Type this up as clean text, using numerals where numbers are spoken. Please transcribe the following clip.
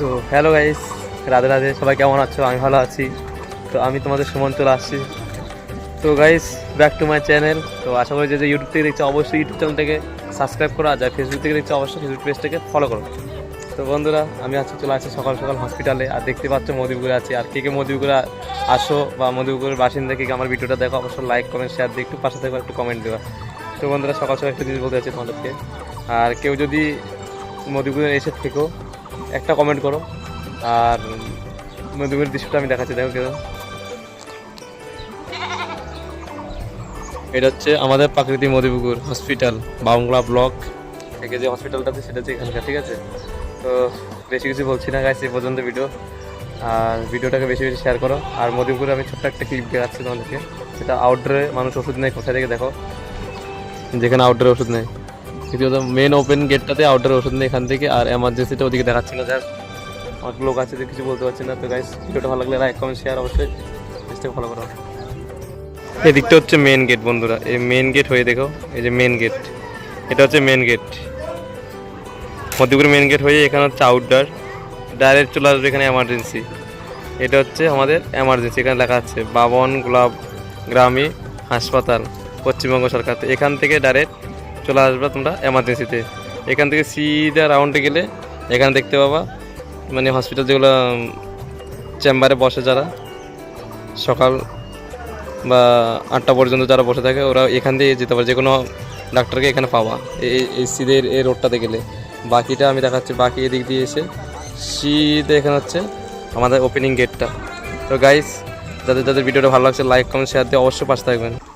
তো hello guys, Radhe Radhe. সবাই কেমন আছো? আমি ভালো আছি। তো আমি তোমাদের সুমন চলে আসছি। তো guys, back to my channel. তো আশা করি যে ইউটিউব থেকে দেখছো অবশ্যই ইউটিউব চ্যানেলটাকে সাবস্ক্রাইব করো, আর যারা ফেসবুক থেকে দেখছো অবশ্যই ফেসবুক পেজটাকে ফলো করো। তো বন্ধুরা, আমি আজকে চলে আসছি সকাল সকাল হসপিটালে। আর দেখতে পাচ্ছ মধুপুরে আছি। আর কে মধুপুরে আসো বা মধুপুরের বাসিন্দা কে আমার ভিডিওটা দেখো, অবশ্যই লাইক কমেন্ট শেয়ার দিয়ে একটু পাশে থাকবে, একটু কমেন্ট দেওয়া। তো বন্ধুরা, সকাল সকাল একটা জিনিস বলতে চাচ্ছি তোমাদেরকে। আর কেউ যদি মধুপুরে এসে থেকো, একটা কমেন্ট করো। আর মধুপুরের দৃশ্যটা আমি দেখাচ্ছি, দেখো কেউ। এটা হচ্ছে আমাদের প্রাকৃতিক মধুপুকুর হসপিটাল, বাংলা ব্লক থেকে যে হসপিটালটা আছে সেটা হচ্ছে এখানকার, ঠিক আছে? তো বেশি কিছু বলছি না গাইস, এই পর্যন্ত ভিডিও। আর ভিডিওটাকে বেশি বেশি শেয়ার করো। আর মধুপুরে আমি ছোট্ট একটা ক্লিপ দেখাচ্ছি তোমাদেরকে। সেটা আউটডোরে মানুষ ওষুধ নেয় কোথায় থেকে, দেখো যেখানে আউটডোরে ওষুধ নেয়। কিন্তু মেন ওপেন গেটটাতে আউটডোরে ওষুধ নেই এখান থেকে। আর এমার্জেন্সিটা ওদিকে দেখাচ্ছি না, যার অনেক লোক আছে যে কিছু বলতে পারছি না। তো গাইস, ভিডিওটা ভালো লাগলে লাইক কমেন্ট শেয়ার অবশ্যই পেজটাকে ফলো করো। এই দিকটা হচ্ছে মেন গেট বন্ধুরা। এই মেন গেট হয়ে দেখো, এই যে মেন গেট, এটা হচ্ছে main gate. Madhyapur main gate হয়ে এখানে হচ্ছে আউটডোর, ডাইরেক্ট চলে আসবে এখানে এমার্জেন্সি। এটা হচ্ছে আমাদের এমার্জেন্সি, এখানে লেখা আছে বাবন গোলাপ গ্রামী হাসপাতাল, পশ্চিমবঙ্গ সরকার। তো এখান থেকে ডাইরেক্ট চলে আসবে তোমরা এমার্জেন্সিতে। এখান থেকে সিধা রাউন্ডে গেলে এখানে দেখতে পাবা মানে হসপিটাল যেগুলো চেম্বারে বসে, যারা সকাল বা 8টা পর্যন্ত যারা বসে থাকে, ওরা এখান দিয়ে যেতে পারে, যে কোনো ডাক্তারকে এখানে পাওয়া এই সিধে এই রোডটাতে গেলে। বাকিটা আমি দেখাচ্ছি, বাকি এদিক দিয়ে এসে সিধে এখানে হচ্ছে আমাদের ওপেনিং গেটটা। তো গাইস, যাদের যাদের ভিডিওটা ভালো লাগছে লাইক কমেন্ট শেয়ার দিয়ে অবশ্যই পাশে থাকবেন।